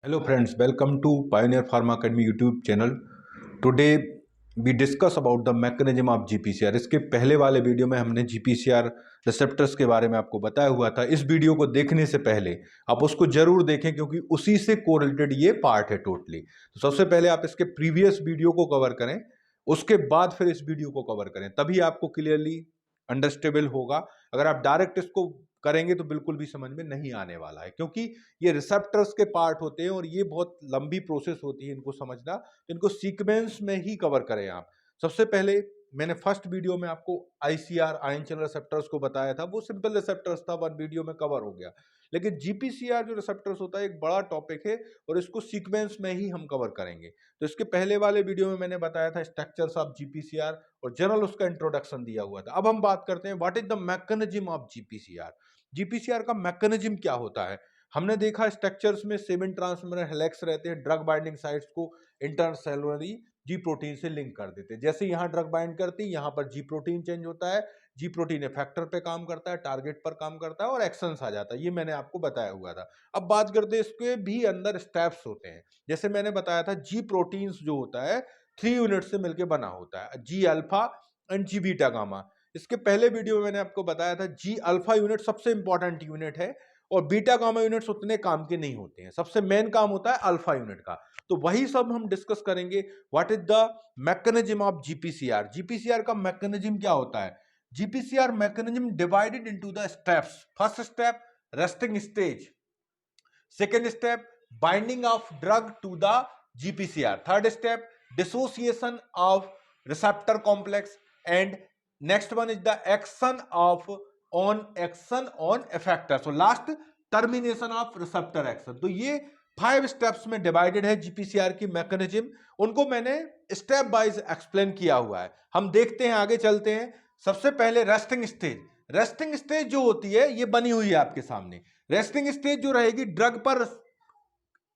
Hello friends, welcome to Pioneer Pharma Academy YouTube channel. Today we discuss about the mechanism of GPCR. इसके पहले वाले video में हमने GPCR receptors के बारे में आपको बताया हुआ था। इस वीडियो को देखने से पहले आप उसको जरूर देखें क्योंकि उसी से कोरिलेटेड ये पार्ट है टोटली। तो सबसे पहले आप इसके प्रीवियस वीडियो को कवर करें, उसके बाद फिर इस वीडियो को कवर करें, तभी आपको क्लियरली अंडरस्टेबल होगा। अगर आप डायरेक्ट इसको करेंगे तो बिल्कुल भी समझ में नहीं आने वाला है, क्योंकि ये रिसेप्टर्स के पार्ट होते हैं और ये बहुत लंबी प्रोसेस होती है इनको समझना। तो इनको सीक्वेंस में ही कवर करें आप। सबसे पहले मैंने फर्स्ट वीडियो में आपको आईसीआर आयन चैनल रिसेप्टर्स को बताया था, वो सिंपल रिसेप्टर्स था, वन वीडियो में कवर हो गया। लेकिन जीपीसीआर जो रिसेप्टर्स होता है एक बड़ा टॉपिक है और इसको सीक्वेंस में ही हम कवर करेंगे। तो इसके पहले वाले वीडियो में मैंने बताया था स्ट्रक्चर्स ऑफ जीपीसीआर और जनरल उसका इंट्रोडक्शन दिया हुआ था। अब हम बात करते हैं what is the mechanism of GPCR. GPCR का मैकेनिज्म क्या होता है। हमने देखा स्ट्रक्चर्स में 7 ट्रांसमीटर हेलिक्स रहते हैं, ड्रग बाइंडिंग साइट्स को इंटरसेलुलरी जी प्रोटीन से लिंक कर देते हैं। जैसे यहाँ ड्रग बाइंड करती है, यहाँ पर जी प्रोटीन चेंज होता है, जी प्रोटीन इफेक्टर पे काम करता है, टारगेट पर काम करता है और एक्शंस आ जाता है। ये मैंने आपको बताया हुआ था। अब बात करते हैं इसके भी अंदर स्टेप्स होते हैं। जैसे मैंने बताया था जी प्रोटीन्स जो होता है 3 यूनिट से मिलकर बना होता है, G alpha and G beta gamma. इसके पहले वीडियो में मैंने आपको बताया था जी अल्फा यूनिट सबसे इंपॉर्टेंट यूनिट है और बीटा गामा यूनिट्स उतने काम के नहीं होते हैं, सबसे मेन काम होता है अल्फा यूनिट का। तो वही सब हम डिस्कस करेंगे। What is the mechanism of GPCR. GPCR का मैकेनिज्म क्या होता है। GPCR mechanism divided into the steps. First step resting stage, second step binding of drug to the GPCR, third step dissociation of receptor complex and next one is the action on effector, so last termination of receptor action। तो ये 5 steps में divided है GPCR की mechanism. उनको मैंने step wise explain किया हुआ है। हम देखते हैं, आगे चलते हैं। सबसे पहले रेस्टिंग स्टेज। रेस्टिंग स्टेज जो होती है ये बनी हुई है आपके सामने। रेस्टिंग स्टेज जो रहेगी,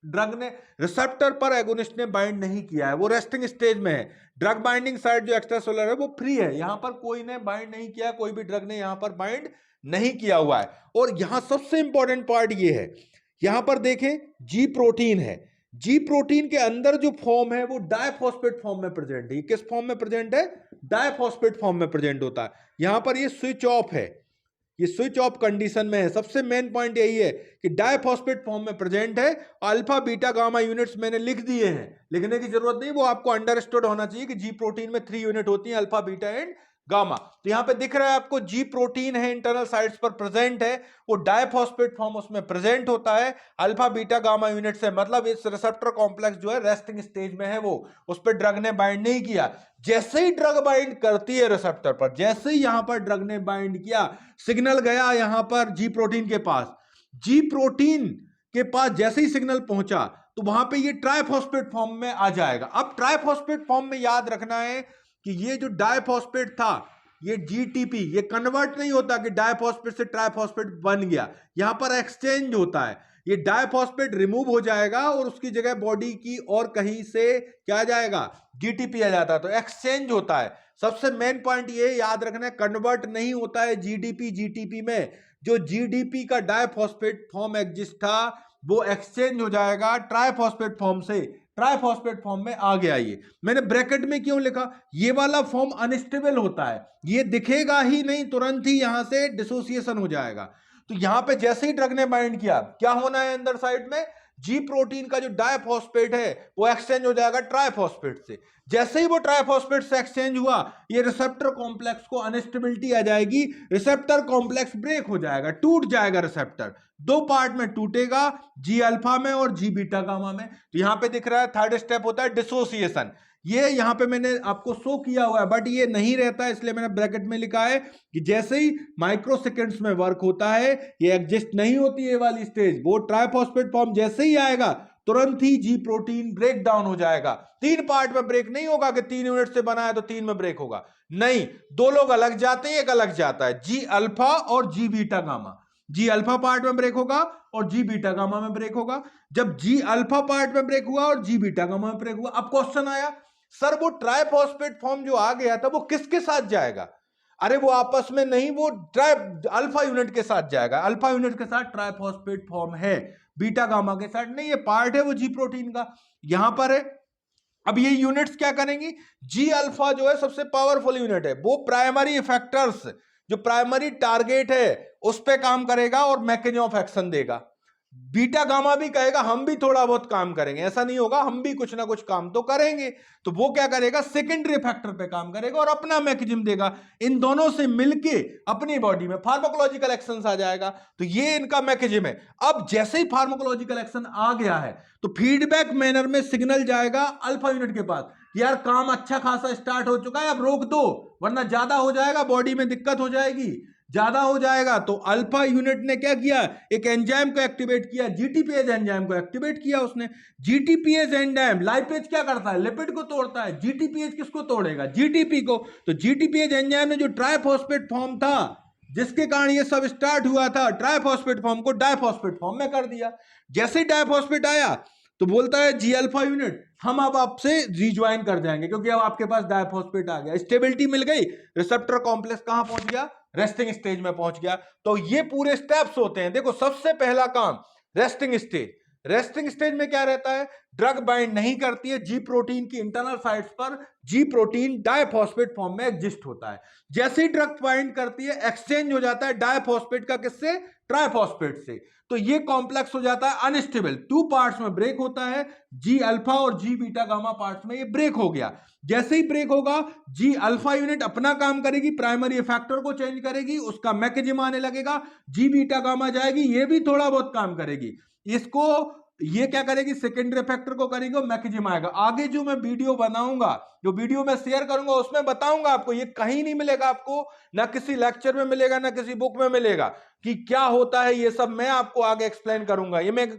ड्रग ने रिसेप्टर पर एगोनिस्ट ने बाइंड नहीं किया है, वो रेस्टिंग स्टेज में है। ड्रग बाइंडिंग साइट जो एक्स्ट्रासेलुलर है वो फ्री है, यहां पर कोई ने बाइंड नहीं किया, कोई भी ड्रग ने यहां पर बाइंड नहीं किया हुआ है। और यहां सबसे इंपॉर्टेंट पार्ट ये है, यहां पर देखें जी प्रोटीन है। जी प्रोटीन के अंदर जो फॉर्म है वो डायफॉस्फेट फॉर्म में प्रेजेंट है। ये किस फॉर्म में प्रेजेंट है? डायफॉस्फेट फॉर्म में प्रेजेंट होता है। यहां पर ये स्विच ऑफ है, ये स्विच ऑफ कंडीशन में है। सबसे मेन पॉइंट यही है कि डायफॉस्फेट फॉर्म में प्रेजेंट है। अल्फा बीटा गामा यूनिट्स मैंने लिख दिए हैं, लिखने की जरूरत नहीं, वो आपको अंडरस्टूड होना चाहिए कि जी प्रोटीन में 3 यूनिट होती हैं, अल्फा बीटा एंड गामा। तो यहां पे दिख रहा है आपको जी प्रोटीन है, इंटरनल साइट्स पर प्रेजेंट है, वो डायफॉस्फेट फॉर्म उसमें प्रेजेंट होता है, अल्फा बीटा गामा यूनिट से, मतलब इस रिसेप्टर कॉम्प्लेक्स जो है रेस्टिंग स्टेज में है, वो उस पर ड्रग ने बाइंड नहीं किया। जैसे ही ड्रग बाइंड करती है रिसेप्टर पर, जैसे ही यहां पर ड्रग ने बाइंड किया, सिग्नल गया यहां पर जी प्रोटीन के पास। जी प्रोटीन के पास जैसे ही सिग्नल पहुंचा तो वहां पे ये ट्राइफॉस्फेट फॉर्म में आ जाएगा। अब ट्राइफॉस्फेट फॉर्म में याद रखना है कि ये जो डायफॉस्फेट था, ये जीटीपी, ये कन्वर्ट नहीं होता कि डायफॉस्फेट से ट्राइफॉस्फेट बन गया, यहां पर एक्सचेंज होता है। ये डायफॉस्फेट रिमूव हो जाएगा और उसकी जगह बॉडी की और कहीं से क्या आ जाएगा? जीटीपी आ जाता है, तो एक्सचेंज होता है। सबसे मेन पॉइंट ये याद रखना है, कन्वर्ट नहीं होता है जीडीपी जीटीपी में। जो जीडीपी का डायफॉस्फेट फॉर्म एग्जिस्ट था वो एक्सचेंज हो जाएगा ट्राइफॉस्फेट फॉर्म से, ट्राइफॉस्फेट फॉर्म में आ गया। ये मैंने ब्रैकेट में क्यों लिखा? ये वाला फॉर्म अनस्टेबल होता है, ये दिखेगा ही नहीं, तुरंत ही यहां से डिसोसिएशन हो जाएगा। तो यहां पे जैसे ही ड्रग ने बाइंड किया, क्या होना है अंदर साइड में? जी प्रोटीन का जो डायफॉस्फेट है वो एक्सचेंज हो जाएगा ट्राइफॉस्फेट से। जैसे ही वो ट्राइफॉस्फेट से एक्सचेंज हुआ, ये रिसेप्टर कॉम्प्लेक्स को अनस्टेबिलिटी आ जाएगी, रिसेप्टर कॉम्प्लेक्स ब्रेक हो जाएगा, टूट जाएगा। रिसेप्टर 2 पार्ट में टूटेगा, जी अल्फा में और जी बीटा गामा में। तो यहां पे दिख रहा है थर्ड स्टेप होता है डिसोसिएशन। ये यहां पे मैंने आपको शो किया हुआ है, बट ये नहीं रहता है, इसलिए मैंने ब्रैकेट में लिखा है कि जैसे ही माइक्रो सेकेंड्स में वर्क होता है, ये एग्जिस्ट नहीं होती है वाली स्टेज। वो ट्राइफॉस्फेट फॉर्म जैसे ही आएगा, तुरंत ही जी प्रोटीन ब्रेक डाउन हो जाएगा। 3 पार्ट में ब्रेक नहीं होगा कि 3 यूनिट से बना है तो 3 में ब्रेक होगा, नहीं, 2 लोग अलग जाते हैं, एक अलग जाता है, जी अल्फा और जी बीटा गामा। जी अल्फा पार्ट में ब्रेक होगा और जी बीटा गामा में ब्रेक होगा। जब जी अल्फा पार्ट में ब्रेक हुआ और जी बीटा गामा में ब्रेक हुआ, अब क्वेश्चन आया, सर वो ट्राइफॉस्फेट फॉर्म जो आ गया था वो किसके साथ जाएगा? अरे वो आपस में नहीं, वो अल्फा यूनिट के साथ जाएगा, अल्फा यूनिट के साथ ट्राइफॉस्फेट फॉर्म है, बीटा गामा के साथ नहीं, ये पार्ट है वो जी प्रोटीन का, यहां पर है। अब ये यूनिट्स क्या करेंगी, जी अल्फा जो है सबसे पावरफुल यूनिट है, वो प्राइमरी इफेक्टर्स, जो प्राइमरी टारगेट है उस पे काम करेगा और मैकेनिज्म ऑफ एक्शन देगा। बीटा गामा भी कहेगा हम भी थोड़ा बहुत काम करेंगे, ऐसा नहीं होगा, हम भी कुछ ना कुछ काम तो करेंगे। तो वो क्या करेगा, सेकेंडरी फैक्टर पे काम करेगा और अपना मैकेनिज्म देगा। इन दोनों से मिलके अपनी बॉडी में फार्माकोलॉजिकल एक्शन आ जाएगा। तो ये इनका मैकेनिज्म है। अब जैसे ही फार्माकोलॉजिकल एक्शन आ गया है तो फीडबैक मैनर में सिग्नल जाएगा अल्फा यूनिट के पास, यार काम अच्छा खासा स्टार्ट हो चुका है, अब रोक दो वरना ज्यादा हो जाएगा, बॉडी में दिक्कत हो जाएगी, ज्यादा हो जाएगा। तो अल्फा यूनिट ने क्या किया, एक एंजाइम को एक्टिवेट किया, जीटीपीएज एंजाइम को एक्टिवेट किया उसने। जीटीपीएज एंजाइम, लाइपेज क्या करता है, लिपिड को तोड़ता है, जीटीपीएज किसको तोड़ेगा, जीटीपी को। तो जीटीपीएज एंजाइम ने जो ट्राइफॉस्फेट फॉर्म था जिसके कारण ये सब स्टार्ट हुआ था, ट्राइफॉस्फेट फॉर्म को डाइफॉस्फेट फॉर्म में कर दिया। जैसे ही डाइफॉस्फेट आया तो बोलता है जी अल्फा यूनिट हम अब आपसे रिज्वाइन कर जाएंगे, क्योंकि अब आपके पास डाइफॉस्फेट आ गया, स्टेबिलिटी मिल गई, रिसेप्टर कॉम्प्लेक्स कहां पहुंच गया, रेस्टिंग स्टेज में पहुंच गया। तो ये पूरे स्टेप्स होते हैं। देखो सबसे पहला काम रेस्टिंग स्टेज, रेस्टिंग स्टेज में क्या रहता है, ड्रग बाइंड नहीं करती है, जी प्रोटीन की इंटरनल साइट्स पर जी प्रोटीन डाइफॉस्फेट फॉर्म में एग्जिस्ट होता है। जैसे ही ड्रग बाइंड करती है एक्सचेंज हो जाता है डाइफॉस्फेट का, किससे, ट्राइफॉस्फेट से। तो ये कॉम्प्लेक्स हो जाता है अनस्टेबल, टू पार्ट्स में ब्रेक होता है, जी अल्फा और जी बीटा गामा पार्ट्स में ये ब्रेक हो गया। जैसे ही ब्रेक होगा जी अल्फा यूनिट अपना काम करेगी, प्राइमरी फैक्टर को चेंज करेगी, उसका मैकेनिज्म आने लगेगा, जी बीटा गामा जाएगी, ये भी थोड़ा बहुत काम करेगी, इसको ये क्या करेगी, सेकेंडरी फैक्टर को करेगी और मैकेनिज्म आएगा। आगे जो मैं वीडियो बनाऊंगा, जो वीडियो मैं शेयर करूंगा उसमें बताऊंगा आपको, ये कहीं नहीं मिलेगा आपको, ना किसी लेक्चर में मिलेगा ना किसी बुक में मिलेगा कि क्या होता है, ये सब मैं आपको आगे एक्सप्लेन करूंगा। ये मैं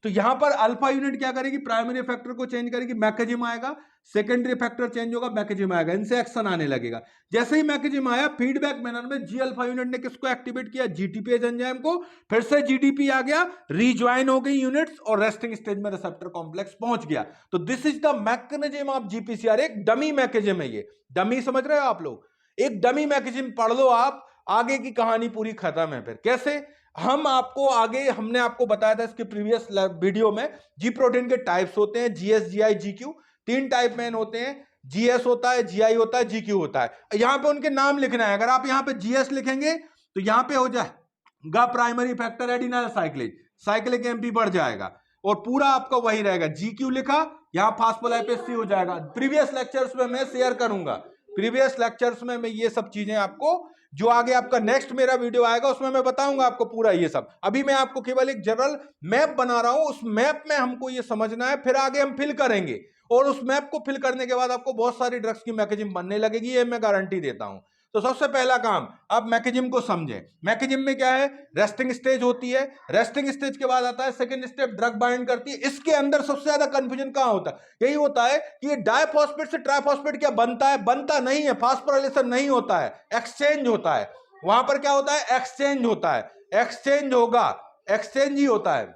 तो यहां पर अल्फा यूनिट क्या करेगी, प्राइमरी फैक्टर को चेंज करेगी, मैकेनिज्म आएगा, सेकेंडरी फैक्टर चेंज होगा, मैकेनिज्म आएगा, इनसे एक्शन आने लगेगा। जैसे ही मैकेनिज्म आया फीडबैक मैनर में जी अल्फा यूनिट ने किसको एक्टिवेट किया, जीटीपीएज एंजाइम को, फिर से जीडीपी आ गया, रीज्वाइन हो गई यूनिट्स और रेस्टिंग स्टेज में रिसेप्टर कॉम्प्लेक्स पहुंच गया। तो this is the mechanism of GPCR. एक डमी मैकेनिज्म है, ये डमी समझ रहे हो आप लोग, एक डमी मैकेनिज्म पढ़ लो आप, आगे की कहानी पूरी खत्म है। फिर कैसे, हम आपको आगे, हमने आपको बताया था इसके प्रीवियस वीडियो में, जी प्रोटीन के टाइप्स होते हैं, जीएस, जीआई, जीक्यू, तीन टाइप में होते हैं, जीएस होता है, जीआई होता है, जीक्यू होता है। यहां पे उनके नाम लिखना है। अगर आप यहां पे जीएस लिखेंगे तो यहां पे हो जाएगा primary factor adenylyl साइक्लेज, cyclic MP बढ़ जाएगा और पूरा आपका वही रहेगा। जीक्यू लिखा, यहां फास्फोलाइपेज सी हो जाएगा। प्रीवियस लेक्चर्स में मैं शेयर करूंगा, प्रीवियस लेक्चर्स में मैं ये सब चीजें आपको, जो आगे आपका नेक्स्ट मेरा वीडियो आएगा उसमें मैं बताऊंगा आपको पूरा ये सब। अभी मैं आपको केवल एक जनरल मैप बना रहा हूं, उस मैप में हमको ये समझना है, फिर आगे हम फिल करेंगे और उस मैप को फिल करने के बाद आपको बहुत सारी ड्रग्स की मैकेनिज्म बनने लगेगी, ये मैं गारंटी देता हूं। तो सबसे पहला काम, अब मैकेनिज्म को समझें। मैकेनिज्म में क्या है, रेस्टिंग स्टेज होती है, रेस्टिंग स्टेज के बाद आता है सेकंड स्टेप, ड्रग बाइंड करती है। इसके अंदर सबसे ज्यादा कंफ्यूजन कहां होता है, यही होता है कि ये डाइफॉस्फेट से ट्राइफॉस्फेट क्या बनता है, बनता नहीं है, फास्फोराइलेशन नहीं होता है, एक्सचेंज होता है। वहां पर क्या होता है, एक्सचेंज होता है, एक्सचेंज होगा, एक्सचेंज ही होता है।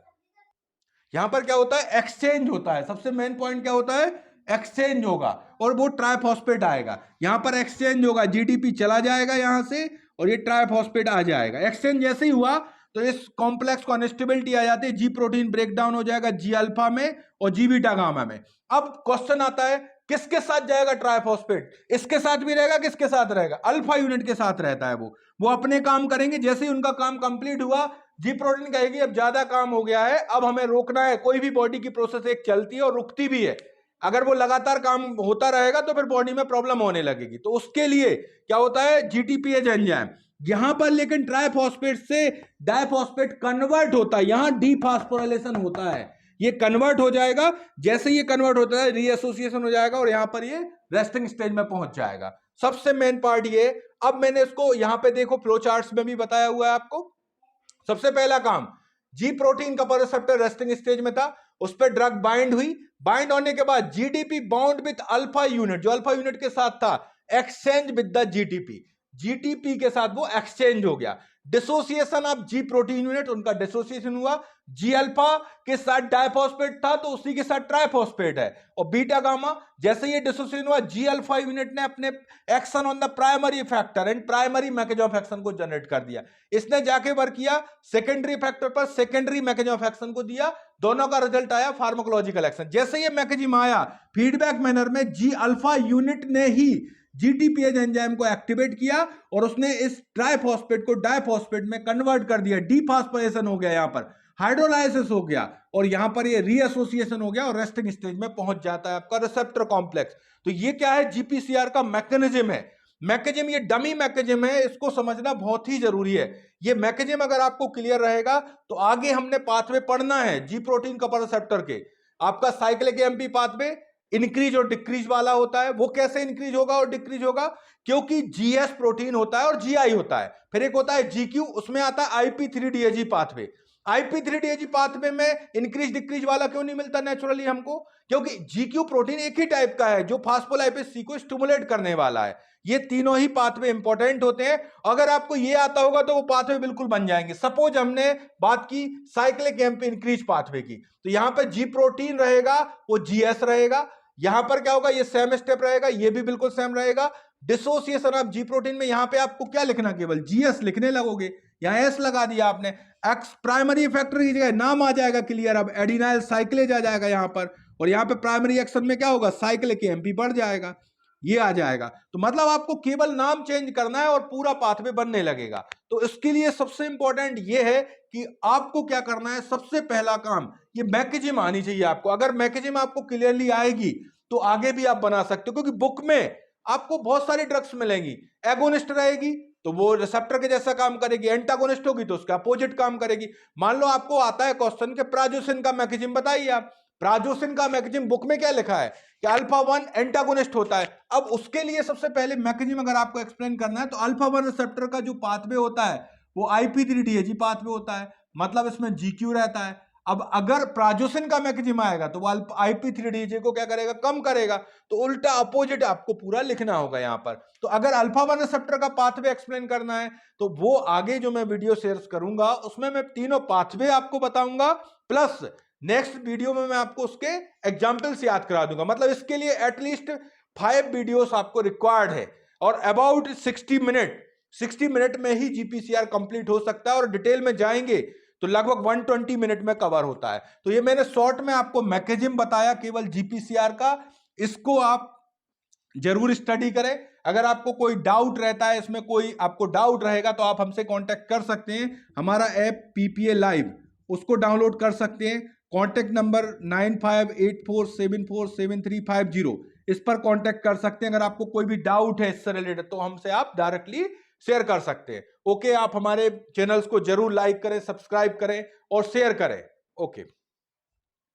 यहां पर क्या होता है, एक्सचेंज होता है, सबसे मेन पॉइंट क्या होता है, एक्सचेंज होगा और वो ट्राइफॉस्फेट आएगा। यहां पर एक्सचेंज होगा, जीडीपी चला जाएगा यहां से और ये ट्राइफॉस्फेट आ जाएगा। एक्सचेंज जैसे ही हुआ तो इस कॉम्प्लेक्स को अनस्टेबिलिटी आ जाती है, जी प्रोटीन ब्रेक डाउन हो जाएगा जी अल्फा में और जी बीटा गामा में। अब क्वेश्चन आता है किसके साथ जाएगा ट्राइफॉस्फेट, इसके साथ भी रहेगा, किसके साथ रहेगा, अल्फा यूनिट के साथ रहता है। वो अपने काम करेंगे, जैसे ही उनका काम कंप्लीट हुआ जी प्रोटीन कहेगी अब ज्यादा काम हो गया है, अब हमें रोकना है। कोई भी बॉडी की प्रोसेस एक चलती है और रुकती भी है, अगर वो लगातार काम होता रहेगा तो फिर बॉडी में प्रॉब्लम होने लगेगी। तो उसके लिए क्या होता है, जीटीपीएज एंजाइम, यहां पर लेकिन ट्राइफॉस्फेट से डाइफॉस्फेट कन्वर्ट होता है, यहां डीफॉस्फोराइलेशन होता है, ये कन्वर्ट हो जाएगा। जैसे ये कन्वर्ट होता है रीएसोसिएशन हो जाएगा और यहां पर ये रेस्टिंग स्टेज में पहुंच जाएगा। सबसे मेन पार्ट ये, अब मैंने इसको यहां पे देखो फ्लो चार्ट्स में भी बताया हुआ है आपको। सबसे पहला काम, जी प्रोटीन का रिसेप्टर रेस्टिंग स्टेज में था, उस पर ड्रग बाइंड हुई, बाइंड होने के बाद GDP bound with alpha unit, जो अल्फा यूनिट के साथ था, exchange with the GTP. GTP के साथ वो एक्सचेंज हो गया। Dissociation of ji protein unit, उनका डिसोसिएशन हुआ। जी अल्फा के साथ डाइफॉस्फेट था तो उसी के साथ ट्राइफॉस्फेट है। और बीटा गामा जैसे ये डिसोसिएशन हुआ, जी अल्फा यूनिट ने अपने action on the primary factor and primary mechanism of action को जनरेट कर दिया। इसने जाके वर्क किया सेकेंडरी फैक्टर पर, सेकेंडरी मैकेनिज्म ऑफ एक्शन को दिया, दोनों का रिजल्ट आया फार्माकोलॉजिकल एक्शन। जैसे ये मैकेनिज्म आया फीडबैक मैनर में, जी अल्फा यूनिट ने ही जीटीपीएज एंजाइम को एक्टिवेट किया और उसने इस ट्राइफॉस्फेट को डाइफॉस्फेट में कन्वर्ट कर दिया। डीफॉस्फोरेशन हो गया, यहां पर हाइड्रोलाइसिस हो गया और यहां पर ये रीएसोसिएशन हो गया और रेस्टिंग स्टेज में पहुंच जाता है आपका रिसेप्टर कॉम्प्लेक्स। तो ये क्या है, जीपीसीआर का मैकेनिज्म है। मैकेनिज्म ये डमी मैकेनिज्म है, इसको समझना बहुत ही जरूरी है। ये मैकेनिज्म अगर आपको क्लियर रहेगा तो आगे हमने पाथवे पढ़ना है जी प्रोटीन कपल रिसेप्टर के। आपका साइक्लिक एमपी पाथवे इंक्रीज और डिक्रीज वाला होता है। वो कैसे इंक्रीज होगा और डिक्रीज होगा, क्योंकि जीएस प्रोटीन होता है और जीआई होता है। फिर एक होता है जीक्यू, उसमें आता है आईपी3डीएजी पाथवे। आईपी3डीएजी पाथवे में इंक्रीज डिक्रीज वाला क्यों नहीं मिलता नेचुरली हमको, क्योंकि जीक्यू प्रोटीन एक ही टाइप का है जो फास्फोलाइपेज सी को स्टिमुलेट करने वाला है। ये तीनों ही पाथवे इंपॉर्टेंट होते हैं। अगर आपको ये आता होगा तो वो पाथवे बिल्कुल बन जाएंगे। सपोज हमने बात की साइक्लिक एमपी इंक्रीज पाथवे की, तो यहां पर जी प्रोटीन रहेगा, वो जीएस रहेगा। यहां पर क्या होगा, ये सेम स्टेप रहेगा, ये भी बिल्कुल सेम रहेगा। डिसोसिएशन ऑफ जी प्रोटीन में यहां पे आपको क्या लिखना, केवल जीएस लिखने लगोगे। यहां एस लगा दिया आपने, एक्स प्राइमरी फैक्टर की जगह नाम आ जाएगा क्लियर। अब एडिनाइल साइक्लेज आ जाएगा यहां पर, और यहां पे प्राइमरी एक्शन में क्या होगा, साइक्लिक एमपी बढ़ जाएगा, ये आ जाएगा। तो मतलब आपको केवल नाम चेंज करना है और पूरा पाथवे बनने लगेगा। तो इसके लिए सबसे इंपॉर्टेंट ये है कि आपको क्या करना है, सबसे पहला काम ये मैकेनिज्म आनी चाहिए आपको। अगर मैकेनिज्म आपको क्लियरली आएगी तो आगे भी आप बना सकते हो, क्योंकि बुक में आपको बहुत सारी ड्रग्स मिलेंगी। एगोनिस्ट रहेगी तो वो रिसेप्टर के जैसा काम करेगी, एंटागोनिस्ट होगी तो उसका अपोजिट काम करेगी। मान लो आपको आता है क्वेश्चन के प्राजोसिन का मैकेनिज्म बताइए आप। प्राजोसिन का मैकेनिज्म बुक में क्या लिखा है कि अल्फा 1 एंटागोनिस्ट होता है। अब उसके लिए सबसे पहले मैकेनिज्म अगर आपको एक्सप्लेन करना है तो अल्फा 1 रिसेप्टर का जो पाथवे होता है वो आईपी3डीएजी पाथवे होता है, मतलब इसमें जीक्यू रहता है। अब अगर प्राजोसिन का मैकेनिज्म आएगा तो वो आईपी3डीएजी को क्या करेगा, कम करेगा। तो उल्टा अपोजिट आपको पूरा लिखना होगा यहां पर। तो अगर अल्फा 1 रिसेप्टर का पाथवे एक्सप्लेन करना है तो वो आगे जो मैं वीडियो शेयर करूंगा उसमें मैं तीनों पाथवे आपको बताऊंगा, प्लस नेक्स्ट वीडियो में मैं आपको उसके एग्जाम्पल्स याद करा दूंगा। मतलब इसके लिए एटलीस्ट 5 वीडियोस आपको रिक्वायर्ड है और अबाउट 60 मिनट में ही जीपीसीआर कंप्लीट हो सकता है, और डिटेल में जाएंगे तो लगभग 120 मिनट में कवर होता है। तो ये मैंने शॉर्ट में आपको मैकेनिज्म बताया केवल जीपीसीआर का, इसको आप जरूर स्टडी करें। अगर आपको कोई डाउट रहता है, इसमें कोई आपको डाउट रहेगा तो आप हमसे कांटेक्ट कर सकते हैं। हमारा ऐप पीपीए लाइव, उसको डाउनलोड कर सकते हैं। कॉन्टैक्ट नंबर 9584747350, इस पर कॉन्टैक्ट कर सकते हैं। अगर आपको कोई भी डाउट है इससे रिलेटेड तो हमसे आप डायरेक्टली शेयर कर सकते हैं। ओके, आप हमारे चैनल्स को जरूर लाइक करें, सब्सक्राइब करें और शेयर करें। ओके।